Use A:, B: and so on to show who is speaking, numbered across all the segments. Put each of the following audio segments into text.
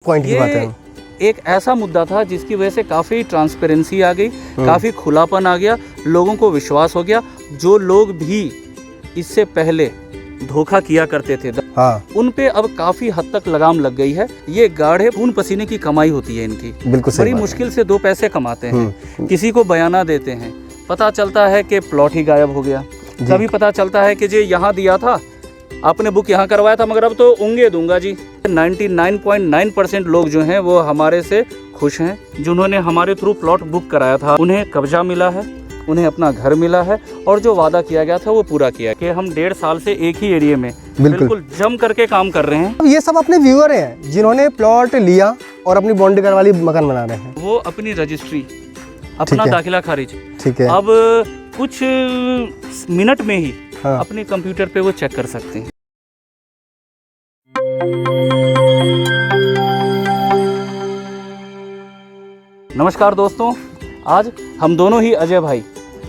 A: Point की बात है।
B: एक ऐसा मुद्दा था जिसकी वजह से काफ़ी ट्रांसपेरेंसी आ गई, काफ़ी खुलापन आ गया, लोगों को विश्वास हो गया। जो लोग भी इससे पहले धोखा किया करते थे,
A: हाँ,
B: उन पे अब काफ़ी हद तक लगाम लग गई है। ये गाढ़े खून पसीने की कमाई होती है इनकी,
A: बिल्कुल सही
B: बड़ी
A: बात
B: मुश्किल से 2 पैसे कमाते हैं, किसी को बयाना देते हैं, पता चलता है कि प्लॉट ही गायब हो गया, कभी पता चलता है कि जी यहाँ दिया था, आपने बुक यहाँ करवाया था, मगर अब तो उंगे दूंगा जी। 99.9% लोग जो हैं वो हमारे से खुश हैं। जिन्होंने हमारे थ्रू प्लॉट बुक कराया था उन्हें कब्जा मिला है, उन्हें अपना घर मिला है, और जो वादा किया गया था वो पूरा किया कि हम 1.5 साल से एक ही एरिया में बिल्कुल जम करके काम कर रहे हैं।
A: ये सब अपने व्यूअर हैं जिन्होंने प्लॉट लिया और अपनी बाउंड्री करवा ली, मकान बना रहे हैं।
B: वो अपनी रजिस्ट्री, अपना दाखिला खारिज,
A: ठीक है,
B: अब कुछ मिनट में ही
A: हाँ,
B: अपने कंप्यूटर पे वो चेक कर सकते हैं। नमस्कार दोस्तों, आज हम दोनों ही अजय भाई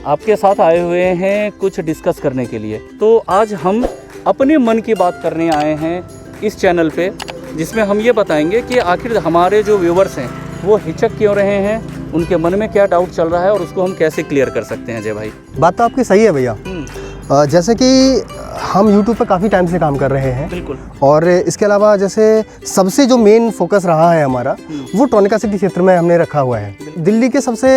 B: आपके साथ आए हुए हैं कुछ डिस्कस करने के लिए। तो आज हम अपने मन की बात करने आए हैं इस चैनल पे, जिसमें हम ये बताएंगे कि आखिर हमारे जो व्यूवर्स हैं वो हिचक क्यों रहे हैं, उनके मन में क्या डाउट चल रहा है और उसको हम कैसे क्लियर कर सकते हैं। अजय भाई,
A: बात तो आपकी सही है भैया। जैसे कि हम YouTube पर काफ़ी टाइम से काम कर रहे हैं,
B: बिल्कुल,
A: और इसके अलावा जैसे सबसे जो मेन फोकस रहा है हमारा वो ट्रोनिका सिटी क्षेत्र में हमने रखा हुआ है। दिल्ली के सबसे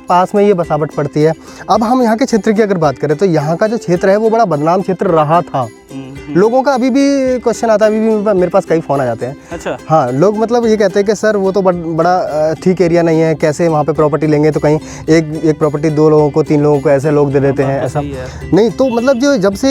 A: पास में ये बसावट पड़ती है। अब हम यहाँ के क्षेत्र की अगर बात करें तो यहाँ का जो क्षेत्र है वो बड़ा बदनाम क्षेत्र रहा था। लोगों का अभी भी क्वेश्चन आता है, अभी भी मेरे पास कई फ़ोन आ जाते हैं।
B: अच्छा,
A: हाँ, लोग मतलब ये कहते हैं कि सर वो तो बड़ा ठीक एरिया नहीं है, कैसे वहाँ पे प्रॉपर्टी लेंगे, तो कहीं एक प्रॉपर्टी 2 लोगों को 3 लोगों को ऐसे लोग दे देते हैं, ऐसा नहीं। तो मतलब जो जब से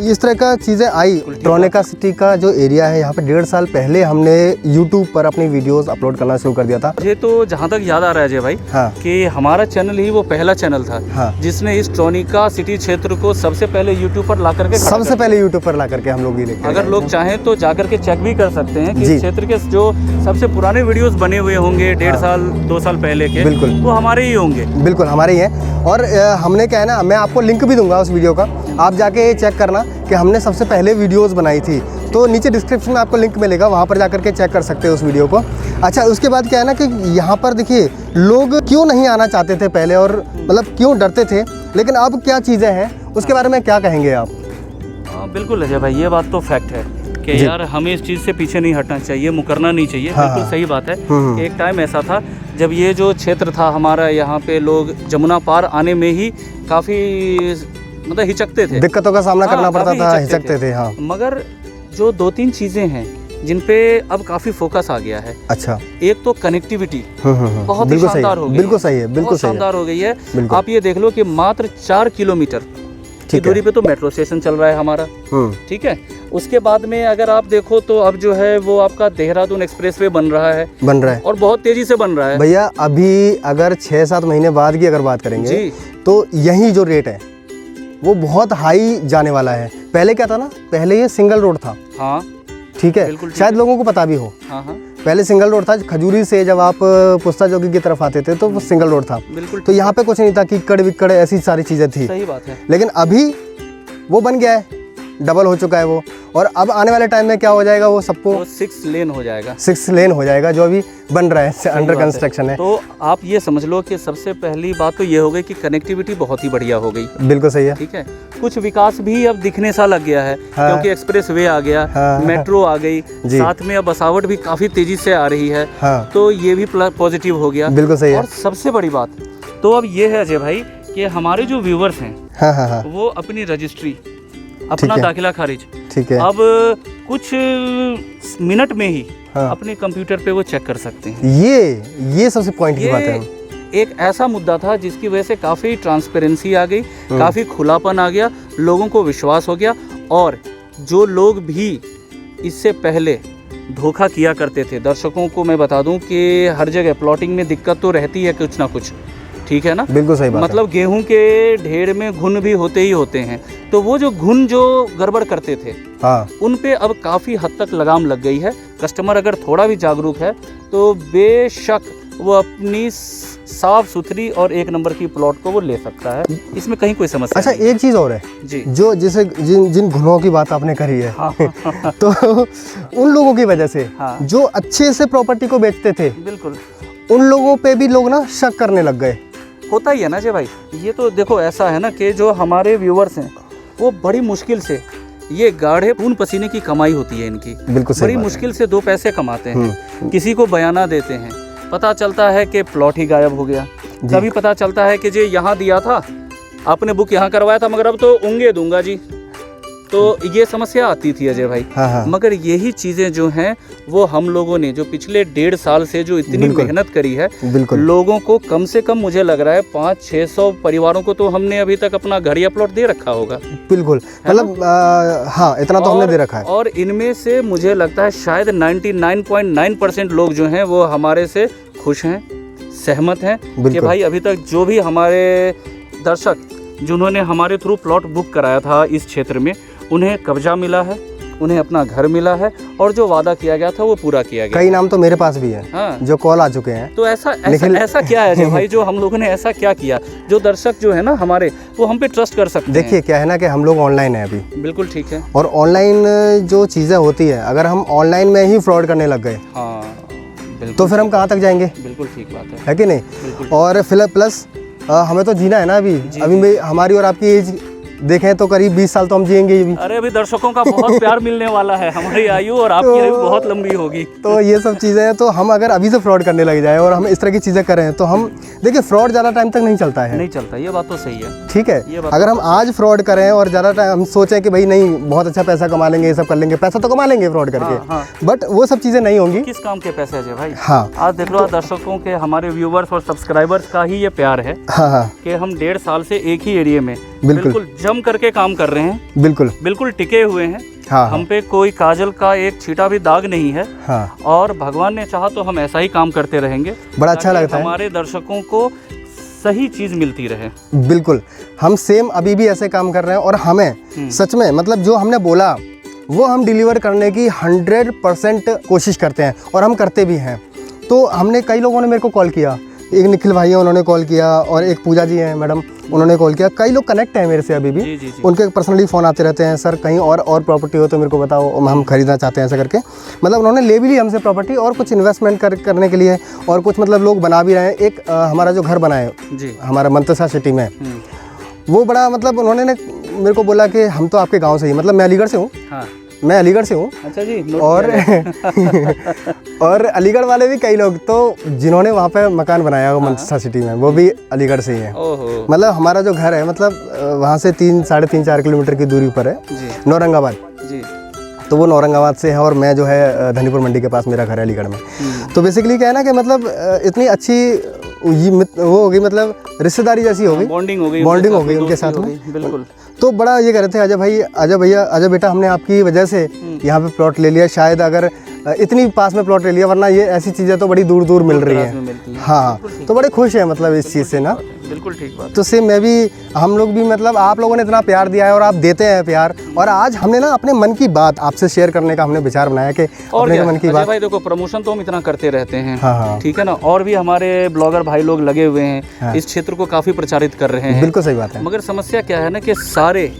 A: इस तरह का चीज़ें आई, ट्रोनिका सिटी का जो एरिया है यहाँ पे 1.5 साल पहले हमने यूट्यूब पर अपनी वीडियोस अपलोड करना शुरू कर दिया था।
B: ये तो जहाँ तक याद आ रहा है अजय भाई,
A: हाँ,
B: कि हमारा चैनल ही वो पहला चैनल था, हाँ, जिसने इस ट्रोनिका सिटी क्षेत्र को सबसे पहले यूट्यूब पर ला करके करके हम लोग ही लेके, अगर लोग चाहें तो जाकर के चेक भी कर सकते हैं कि इस क्षेत्र के जो सबसे पुराने वीडियोस बने हुए होंगे 1.5 साल 2 साल पहले के,
A: बिल्कुल
B: वो हमारे ही होंगे,
A: बिल्कुल हमारे ही हैं। और हमने क्या है ना, मैं आपको लिंक भी दूंगा उस वीडियो का, आप जाके चेक करना कि हमने सबसे पहले वीडियोस बनाई थी। तो नीचे डिस्क्रिप्शन में आपको लिंक मिलेगा, वहाँ पर जाकर के चेक कर सकते हो उस वीडियो को। अच्छा, उसके बाद क्या है ना कि यहाँ पर देखिए लोग क्यों नहीं आना चाहते थे पहले, और मतलब क्यों डरते थे, लेकिन अब क्या चीज़ें हैं उसके बारे में क्या कहेंगे आप?
B: बिल्कुल अजय भाई, ये बात तो फैक्ट है कि यार हमें इस चीज़ से पीछे नहीं हटना चाहिए, मुकरना नहीं चाहिए।
A: हाँ,
B: बिल्कुल सही बात है। एक टाइम ऐसा था जब ये जो क्षेत्र था हमारा, यहाँ पे लोग जमुना पार आने में ही काफ़ी मतलब हिचकते थे,
A: दिक्कतों का सामना करना पड़ता था, हिचकते थे। हाँ,
B: मगर जो 2-3 चीज़ें हैं जिन पे अब काफ़ी फोकस आ गया है।
A: अच्छा,
B: एक तो कनेक्टिविटी बहुत ही शानदार हो गई,
A: बिल्कुल सही है, बिल्कुल
B: शानदार हो गई है। आप ये देख लो कि मात्र 4 किलोमीटर की दूरी पे तो मेट्रो स्टेशन चल रहा है हमारा, ठीक है। उसके बाद में अगर आप देखो तो अब जो है वो आपका देहरादून एक्सप्रेसवे बन रहा है और बहुत तेजी से बन रहा है
A: भैया। अभी अगर 6-7 महीने बाद की अगर बात करेंगे तो यही जो रेट है वो बहुत हाई जाने वाला है। पहले क्या था ना, पहले ये सिंगल रोड था,
B: हाँ
A: ठीक है, शायद लोगों को पता भी हो।
B: हाँ, हाँ,
A: पहले सिंगल रोड था। खजूरी से जब आप पुस्ता जोगी की तरफ आते थे तो वो सिंगल रोड था, तो यहाँ पे कुछ नहीं था, कीकड़ विक्कड़ ऐसी सारी चीज़ें थी।
B: सही बात है। लेकिन
A: लेकिन अभी वो बन गया है, डबल हो चुका है वो, और अब आने वाले टाइम में क्या हो जाएगा, वो सबको
B: 6 लेन हो जाएगा,
A: 6 लेन हो जाएगा, जो अभी बन रहा है, अंडर कंस्ट्रक्शन है।
B: तो आप ये समझ लो कि सबसे पहली बात तो ये हो गई कि कनेक्टिविटी बहुत ही बढ़िया हो गई।
A: बिल्कुल सही है,
B: ठीक है। कुछ विकास भी अब दिखने सा लग गया है, क्योंकि एक्सप्रेसवे आ गया, मेट्रो आ गई, साथ में अब बसावट भी काफी तेजी से आ रही है, तो ये भी पॉजिटिव हो गया।
A: बिल्कुल सही है।
B: और सबसे बड़ी बात तो अब ये है अजय भाई कि हमारे जो व्यूवर्स हैं वो अपनी रजिस्ट्री, अपना दाखिला खारिज, ठीक है, अब कुछ मिनट में ही अपने कंप्यूटर पे वो चेक कर सकते हैं।
A: ये सबसे पॉइंट की बात है।
B: एक ऐसा मुद्दा था जिसकी वजह से काफ़ी ट्रांसपेरेंसी आ गई, काफ़ी खुलापन आ गया, लोगों को विश्वास हो गया। और जो लोग भी इससे पहले धोखा किया करते थे, दर्शकों को मैं बता दूं कि हर जगह प्लॉटिंग में दिक्कत तो रहती है कुछ ना कुछ, ठीक है ना,
A: बिल्कुल सही बात
B: मतलब गेहूं के ढेर में घुन भी होते ही होते हैं, तो वो जो घुन जो गड़बड़ करते थे, हाँ, उन पे अब काफ़ी हद तक लगाम लग गई है। कस्टमर अगर थोड़ा भी जागरूक है तो बेशक वो अपनी साफ सुथरी और एक नंबर की प्लॉट को वो ले सकता है, इसमें कहीं कोई समस्या
A: अच्छा
B: नहीं।
A: एक चीज़ और है
B: जी
A: जो जैसे जिन गुनाहों की बात आपने करी है
B: हाँ
A: तो उन लोगों की वजह से
B: हाँ।
A: जो अच्छे से प्रॉपर्टी को बेचते थे
B: बिल्कुल
A: उन लोगों पे भी लोग ना शक करने लग गए।
B: होता ही है ना जी भाई। ये तो देखो ऐसा है ना कि जो हमारे व्यूवर्स हैं वो बड़ी मुश्किल से, ये गाढ़े खून पसीने की कमाई होती है इनकी,
A: बिल्कुल सही
B: बड़ी
A: बात है।
B: मुश्किल से 2 पैसे कमाते हैं। किसी को बयाना देते हैं, पता चलता है कि प्लॉट ही गायब हो गया। कभी पता चलता है कि जी यहाँ दिया था, आपने बुक यहाँ करवाया था, मगर अब तो उंगे दूंगा जी। तो ये समस्या आती थी अजय भाई।
A: हाँ।
B: मगर यही चीज़ें जो हैं वो हम लोगों ने जो पिछले 1.5 साल से जो इतनी
A: बिल्कुल।
B: मेहनत करी है,
A: बिल्कुल
B: लोगों को कम से कम मुझे लग रहा है 500-600 परिवारों को तो हमने अभी तक अपना घर या प्लॉट दे रखा होगा।
A: बिल्कुल मतलब हाँ इतना तो हमने दे रखा है।
B: और इनमें से मुझे लगता है शायद 99.9% लोग जो हैं वो हमारे से खुश हैं, सहमत हैं कि
A: बिल्कुल।
B: भाई अभी तक जो भी हमारे दर्शक जिन्होंने हमारे थ्रू प्लॉट बुक कराया था इस क्षेत्र में, उन्हें कब्जा मिला है, उन्हें अपना घर मिला है और जो वादा किया गया था वो पूरा किया गया।
A: कई नाम तो मेरे पास भी है
B: हाँ।
A: जो कॉल आ चुके हैं।
B: तो ऐसा
A: लेकिन-
B: ऐसा क्या है भाई जो हम लोगों ने ऐसा क्या किया जो दर्शक जो है ना हमारे वो हम पे ट्रस्ट कर सकते हैं?
A: देखिए क्या है ना कि हम लोग ऑनलाइन है अभी,
B: बिल्कुल ठीक है।
A: और ऑनलाइन जो चीज़ें होती है अगर हम ऑनलाइन में ही फ्रॉड करने लग गए
B: हाँ बिल्कुल,
A: तो फिर हम कहाँ तक जाएंगे,
B: बिल्कुल ठीक बात है।
A: है कि नहीं।
B: बिल्कुल।
A: और फिर प्लस हमें तो जीना है ना अभी हमारी और आपकी एज देखें तो करीब 20 साल तो हम जिएंगे ही भी।
B: अरे अभी दर्शकों का बहुत प्यार मिलने वाला है, हमारी आयु और आपकी आयु बहुत लंबी होगी।
A: तो ये सब चीज़ें हैं, तो हम अगर अभी से फ्रॉड करने लग जाए और हम इस तरह की चीज़ें करें तो हम देखिए फ्रॉड ज़्यादा टाइम तक नहीं चलता है।
B: नहीं चलता, ये बात तो सही है।
A: ठीक
B: ये
A: है,
B: बात
A: अगर हम आज फ्रॉड करें और ज़्यादा टाइम हम सोचें कि भाई नहीं बहुत अच्छा पैसा कमा लेंगे, ये सब कर लेंगे, पैसा तो कमा लेंगे फ्रॉड
B: हाँ,
A: करके, बट वो सब चीज़ें नहीं होंगी।
B: किस काम के पैसे अजय भाई?
A: हाँ
B: आज देख लो दर्शकों के, हमारे व्यूवर्स और सब्सक्राइबर्स का ही ये प्यार है
A: हाँ
B: कि हम 1.5 साल से एक ही एरिया में
A: बिल्कुल।
B: बिल्कुल जम करके काम कर रहे हैं,
A: बिल्कुल
B: बिल्कुल टिके हुए हैं।
A: हाँ
B: हम पे कोई काजल का एक छींटा भी दाग नहीं है,
A: हाँ
B: और भगवान ने चाहा तो हम ऐसा ही काम करते रहेंगे।
A: बड़ा अच्छा
B: ताकि
A: लगता है।
B: हमारे दर्शकों को सही चीज़ मिलती रहे।
A: बिल्कुल, हम सेम अभी भी ऐसे काम कर रहे हैं और हमें सच में मतलब जो हमने बोला वो हम डिलीवर करने की 100% कोशिश करते हैं और हम करते भी हैं। तो हमने कई लोगों ने मेरे को कॉल किया, एक निखिल भाई है उन्होंने कॉल किया, और एक पूजा जी हैं मैडम उन्होंने कॉल किया। कई लोग कनेक्ट हैं मेरे से अभी भी,
B: जी, जी, जी।
A: उनके पर्सनली फ़ोन आते रहते हैं, सर कहीं और प्रॉपर्टी हो तो मेरे को बताओ, हम खरीदना चाहते हैं ऐसा करके। मतलब उन्होंने ले भी ली हमसे प्रॉपर्टी और कुछ इन्वेस्टमेंट करने के लिए, और कुछ मतलब लोग बना भी रहे हैं। एक हमारा जो घर बना है
B: जी।
A: हमारा मंतसा सिटी में, वो बड़ा मतलब उन्होंने मेरे को बोला कि हम तो आपके गांव से ही, मतलब मैं अलीगढ़ से हूँ,
B: हाँ।
A: मैं अलीगढ़ से हूँ।
B: अच्छा जी।
A: और और अलीगढ़ वाले भी कई लोग तो जिन्होंने वहाँ पे मकान बनाया वो मंतसा सिटी में, वो भी अलीगढ़ से ही है।
B: ओहो।
A: मतलब हमारा जो घर है मतलब वहाँ से 3-4.5 किलोमीटर की दूरी पर है,
B: जी
A: नौरंगाबाद।
B: जी।
A: तो वो नौरंगाबाद से है और मैं जो है धनीपुर मंडी के पास मेरा घर है अलीगढ़ में। तो बेसिकली क्या है ना कि मतलब इतनी अच्छी वो हो गई, मतलब रिश्तेदारी जैसी हो गई,
B: बॉन्डिंग हो गई,
A: बॉन्डिंग हो गई उनके साथ में।
B: बिल्कुल।
A: तो बड़ा ये कह रहे थे अजय बेटा हमने आपकी वजह से यहाँ पे प्लॉट ले लिया, शायद अगर इतनी पास में प्लॉट ले लिया, वरना ये ऐसी चीज़ें तो बड़ी दूर दूर मिल रही हैं। हाँ, तो बड़े खुश हैं मतलब इस चीज़ से ना।
B: बिल्कुल ठीक बात।
A: तो सेम मैं भी, हम लोग भी मतलब आप लोगों ने इतना प्यार दिया है और आप देते हैं प्यार, और आज हमने ना अपने मन की बात आपसे शेयर करने का हमने विचार बनाया कि
B: और
A: अपने
B: क्या
A: मन की
B: अजय
A: बात।
B: भाई, देखो प्रमोशन तो हम इतना करते रहते हैं,
A: हाँ।
B: ठीक है ना, और भी हमारे ब्लॉगर भाई लोग लगे हुए हैं,
A: हाँ।
B: इस क्षेत्र को काफ़ी प्रचारित कर रहे हैं।
A: बिल्कुल सही बात है।
B: मगर समस्या क्या है ना कि सारे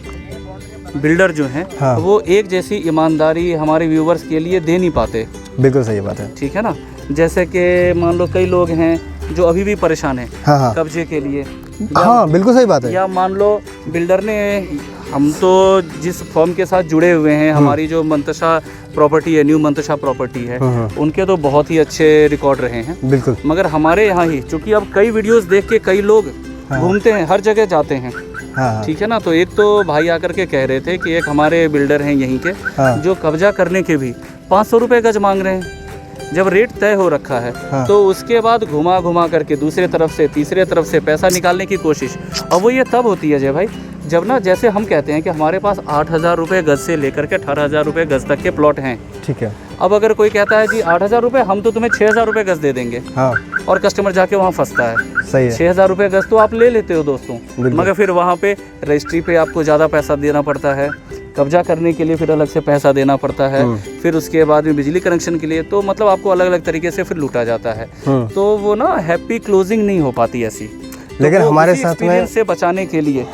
B: बिल्डर जो हैं
A: हाँ।
B: वो एक जैसी ईमानदारी हमारे व्यूवर्स के लिए दे नहीं पाते।
A: बिल्कुल सही बात है।
B: ठीक है ना, जैसे कि मान लो कई लोग हैं जो अभी भी परेशान हैं
A: हाँ
B: कब्जे के लिए,
A: हाँ बिल्कुल सही बात है।
B: या मान लो बिल्डर ने, हम तो जिस फर्म के साथ जुड़े हुए हैं, हमारी जो मंतशा प्रॉपर्टी है, न्यू मंतशा प्रॉपर्टी है, उनके तो बहुत ही अच्छे रिकॉर्ड रहे हैं।
A: बिल्कुल।
B: मगर हमारे यहाँ ही चूँकि अब कई वीडियोस देख के कई लोग घूमते हैं, हर जगह जाते हैं,
A: हाँ।
B: ठीक है ना। तो एक तो भाई आकर के कह रहे थे कि एक हमारे बिल्डर हैं यहीं के,
A: हाँ।
B: जो कब्जा करने के भी 500 रुपये गज मांग रहे हैं। जब रेट तय हो रखा है,
A: हाँ।
B: तो उसके बाद घुमा करके दूसरे तरफ से तीसरे तरफ से पैसा निकालने की कोशिश, और वो ये तब होती है जय भाई जब ना, जैसे हम कहते हैं कि हमारे पास 8,000 रुपये गज से लेकर के 18,000 रुपये गज तक के प्लॉट हैं।
A: ठीक है।
B: अब अगर कोई कहता है जी 8,000 रुपये, हम तो तुम्हें 6,000 रुपये गज दे देंगे,
A: हाँ
B: और कस्टमर जाके वहाँ फंसता है।
A: सही है।
B: 6,000 रुपये गज तो आप ले लेते हो दोस्तों,
A: बिल्कुल।
B: मगर फिर वहाँ पे रजिस्ट्री पे आपको ज़्यादा पैसा देना पड़ता है, कब्जा करने के लिए फिर अलग से पैसा देना पड़ता है, फिर उसके बाद में बिजली कनेक्शन के लिए, तो मतलब आपको अलग अलग तरीके से फिर लूटा जाता है। तो वो ना हैप्पी क्लोजिंग नहीं हो पाती ऐसी।
A: लेकिन हमारे साथ में
B: से बचाने के लिए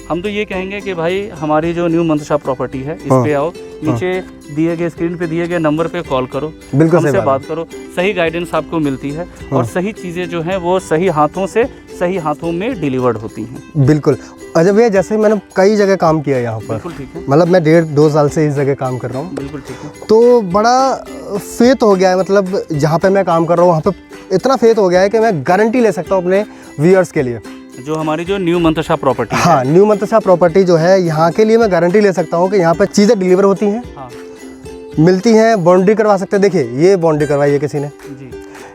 B: हम तो ये कहेंगे कि भाई हमारी जो न्यू मंतशा प्रॉपर्टी है इस पे आओ, नीचे दिए गए स्क्रीन पे दिए गए नंबर पे कॉल करो, हमसे बात करो, सही गाइडेंस आपको मिलती है और सही चीज़ें जो हैं वो सही हाथों से सही हाथों में डिलीवर्ड होती हैं।
A: बिल्कुल। अच्छा भैया, जैसे मैंने कई जगह काम किया यहाँ पर,
B: बिल्कुल ठीक है,
A: मतलब मैं 1.5-2 साल से इस जगह काम कर रहा हूँ।
B: बिल्कुल ठीक है।
A: तो बड़ा फेथ हो गया है, मतलब जहाँ पे मैं काम कर रहा हूँ वहाँ पे इतना फेथ हो गया है कि मैं गारंटी ले सकता हूँ अपने व्यूअर्स के लिए।
B: जो हमारी जो न्यू मंतशा प्रॉपर्टी,
A: हाँ, न्यू मंतशा प्रॉपर्टी जो है यहाँ के लिए मैं गारंटी ले सकता हूँ कि यहाँ पर चीज़ें डिलीवर होती हैं, मिलती हैं, बाउंड्री करवा सकते हैं। देखिए ये बाउंड्री करवाई है किसी ने जी,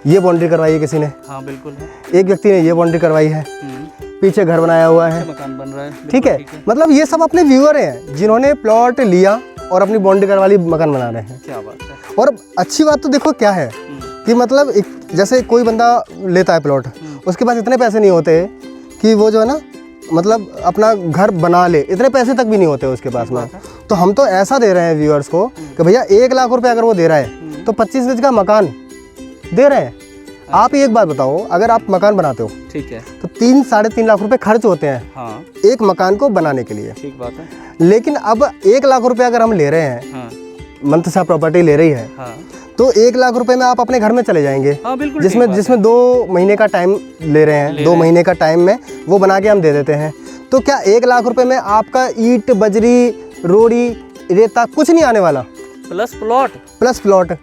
A: ये बाउंड्री करवाई है किसी ने, हाँ बिल्कुल है, एक व्यक्ति ने ये बाउंड्री करवाई है, पीछे घर बनाया हुआ है, मकान बन रहा है, ठीक है। मतलब ये सब अपने व्यूअर हैं जिन्होंने प्लॉट लिया और अपनी बाउंड्री करवा ली, मकान बना रहे हैं। क्या बात है। और अच्छी बात तो देखो क्या है कि मतलब जैसे कोई बंदा लेता है प्लॉट, उसके पास इतने पैसे नहीं होते कि वो जो है ना मतलब अपना घर बना ले, इतने पैसे तक भी नहीं होते उसके पास में। तो हम तो ऐसा दे रहे हैं व्यूअर्स को कि भैया 1 लाख रुपए अगर वो दे रहा है तो 25 गज का मकान दे रहे हैं। आप ही एक बात बताओ, अगर आप मकान बनाते हो, ठीक है, तो 3-3.5 लाख रुपए खर्च होते हैं हाँ, एक मकान को बनाने के लिए, ठीक बात है। लेकिन अब 1 लाख रुपए अगर हम ले रहे हैं हाँ, मंतशा प्रॉपर्टी ले रही है हाँ, तो 1 लाख रुपए में आप अपने घर में चले जाएंगे हाँ, बिल्कुल, जिसमें 2 महीने का टाइम ले रहे हैं, 2 महीने का टाइम में वो बना के हम दे देते हैं। तो क्या 1 लाख रुपए में आपका ईंट, बजरी, रोड़ी, रेता कुछ नहीं आने वाला, प्लस प्लॉट।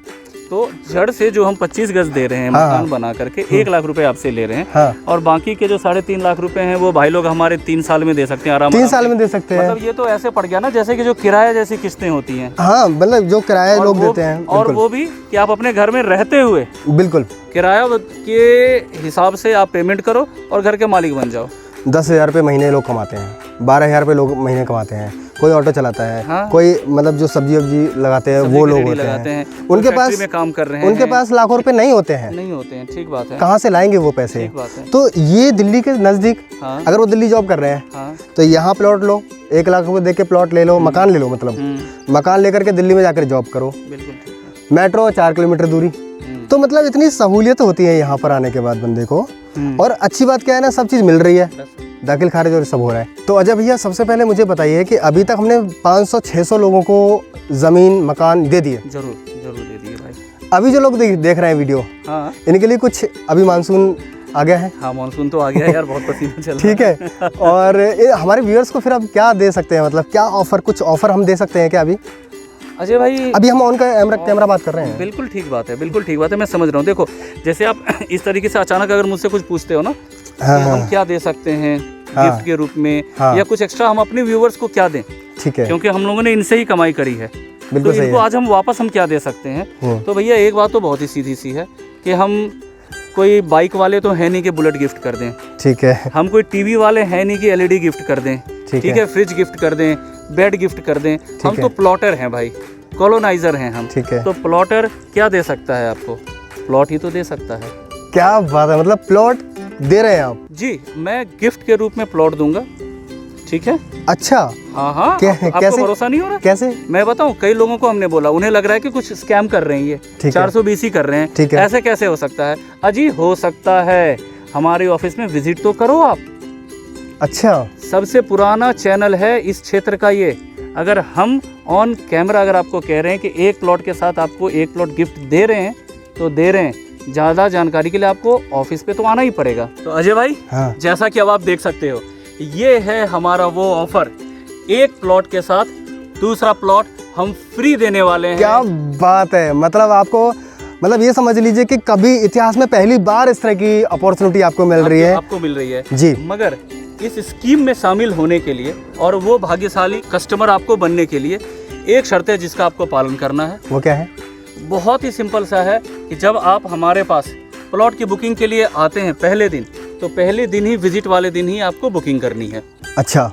A: तो जड़ से जो हम 25 गज दे रहे हैं मकान बना करके 1 लाख रुपए आपसे ले रहे हैं हाँ, और बाकी के जो 3.5 लाख रुपए हैं वो भाई लोग हमारे 3 साल में दे सकते हैं आराम, 3 साल में दे सकते हैं। मतलब ये तो ऐसे पड़ गया ना जैसे कि जो किराया जैसी किस्तें होती हैं हाँ, मतलब जो किराया लोग देते हैं, और वो भी कि आप अपने घर में रहते हुए बिल्कुल किराया के हिसाब से आप पेमेंट करो और घर के मालिक बन जाओ। 10,000 रुपये महीने लोग कमाते हैं, 12,000 रुपये लोग महीने कमाते हैं, कोई ऑटो चलाता है हाँ? कोई मतलब जो सब्जी वब्जी लगाते हैं वो लोग होते हैं, उनके पास में काम कर रहे हैं, उनके पास लाखों रुपए नहीं होते हैं, ठीक बात है, कहाँ से लाएंगे वो पैसे। तो ये दिल्ली के नज़दीक हाँ? अगर वो दिल्ली जॉब कर रहे हैं हाँ? तो यहाँ प्लॉट लो, 1 लाख रुपए दे के प्लॉट ले लो, मकान ले लो, मतलब मकान लेकर के दिल्ली में जाकर जॉब करो, मेट्रो 4 किलोमीटर दूरी। तो मतलब इतनी सहूलियत होती है यहाँ पर आने के बाद बंदे को। और अच्छी बात क्या है ना, सब चीज़ मिल रही है, दाखिल खारिज और सब हो रहा है। तो अजय भैया सबसे पहले मुझे बताइए कि अभी तक हमने 500-600 लोगों को ज़मीन मकान दे दिए। जरूर दे दिए भाई। अभी जो लोग देख रहे हैं वीडियो हाँ, इनके लिए कुछ अभी मानसून आ गया है हाँ, मानसून तो आ गया है यार, बहुत पसीना चल रहा है, ठीक है। और हमारे व्यूअर्स को फिर अब क्या दे सकते हैं, मतलब क्या कुछ ऑफर हम दे सकते हैं क्या अभी? अजय भाई अभी हम ऑन कैमरा बात कर रहे हैं। बिल्कुल ठीक बात है, बिल्कुल ठीक बात है, मैं समझ रहा हूँ। देखो जैसे आप इस तरीके से अचानक अगर मुझसे कुछ पूछते हो ना हाँ, कि हम क्या दे सकते हैं गिफ्ट के रूप में हाँ, या कुछ एक्स्ट्रा हम अपने व्यूअर्स को क्या दें, ठीक है, क्योंकि हम लोगों ने इनसे ही कमाई करी है, तो इनको आज हम वापस हम क्या दे सकते हैं। तो भैया एक बात तो बहुत ही सीधी सी है कि हम कोई बाइक वाले तो है नहीं कि बुलेट गिफ्ट कर दें, ठीक है, हम कोई टीवी वाले है नहीं कि LED गिफ्ट कर दें, ठीक है, फ्रिज गिफ्ट कर दें, बेड गिफ्ट कर दें। हम तो प्लॉटर हैं भाई, कॉलोनाइजर हैं हम, ठीक है। तो प्लॉटर क्या दे सकता है आपको? प्लॉट ही तो दे सकता है। क्या बात है, मतलब प्लॉट दे रहे हैं आप? जी, मैं गिफ्ट के रूप में प्लॉट दूंगा, ठीक है। अच्छा हाँ हाँ, आपको भरोसा नहीं हो रहा? कैसे मैं बताऊं? कई लोगों को हमने बोला, उन्हें लग रहा है कि कुछ स्कैम कर रहे हैं, ये 420 कर रहे हैं, ठीक है, ऐसे कैसे हो सकता है? अजी हो सकता है, हमारे ऑफिस में विजिट तो करो आप। अच्छा, सबसे पुराना चैनल है इस क्षेत्र का ये। अगर हम ऑन कैमरा अगर आपको कह रहे हैं कि एक प्लॉट के साथ आपको 1 प्लॉट गिफ्ट दे रहे हैं तो दे रहे हैं। ज़्यादा जानकारी के लिए आपको ऑफिस पे तो आना ही पड़ेगा। तो अजय भाई हाँ, जैसा कि अब आप देख सकते हो, ये है हमारा वो ऑफर, 1 प्लॉट के साथ दूसरा प्लॉट हम फ्री देने वाले हैं। क्या बात है, मतलब आपको मतलब ये समझ लीजिए कि कभी इतिहास में पहली बार इस तरह की अपॉर्चुनिटी आपको मिल रही है। आपको मिल रही है जी। मगर इस स्कीम में शामिल होने के लिए और वो भाग्यशाली कस्टमर आपको बनने के लिए एक शर्त है जिसका आपको पालन करना है। वो क्या है? बहुत ही सिंपल सा है कि जब आप हमारे पास प्लॉट की बुकिंग के लिए आते हैं पहले दिन, तो पहले दिन ही, विजिट वाले दिन ही आपको बुकिंग करनी है। अच्छा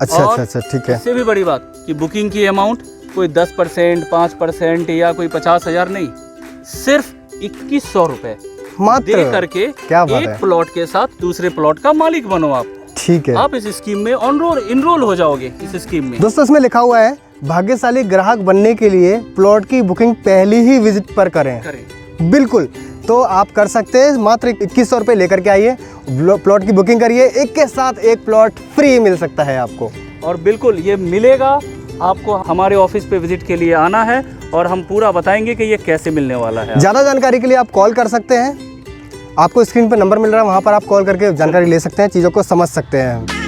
A: अच्छा अच्छा अच्छा, ठीक है। इससे भी बड़ी बात कि बुकिंग की अमाउंट कोई 10%, 5% या कोई 50,000 नहीं, सिर्फ 2100 रुपए दे करके एक प्लॉट के साथ दूसरे प्लॉट का मालिक बनो आप। ठीक है, आप इस स्कीम में इनरोल हो जाओगे। इस स्कीम में दोस्तों इसमें लिखा हुआ है भाग्यशाली ग्राहक बनने के लिए प्लॉट की बुकिंग पहली ही विजिट पर करें। बिल्कुल, तो आप कर सकते हैं। मात्र 2100 रुपये लेकर के आइए, प्लॉट की बुकिंग करिए, एक के साथ एक प्लॉट फ्री मिल सकता है आपको।
B: और बिल्कुल ये मिलेगा आपको। हमारे ऑफिस पे विजिट के लिए आना है और हम पूरा बताएंगे कि ये कैसे मिलने वाला है।
A: ज़्यादा जानकारी के लिए आप कॉल कर सकते हैं, आपको स्क्रीन पर नंबर मिल रहा है, वहाँ पर आप कॉल करके जानकारी ले सकते हैं, चीज़ों को समझ सकते हैं।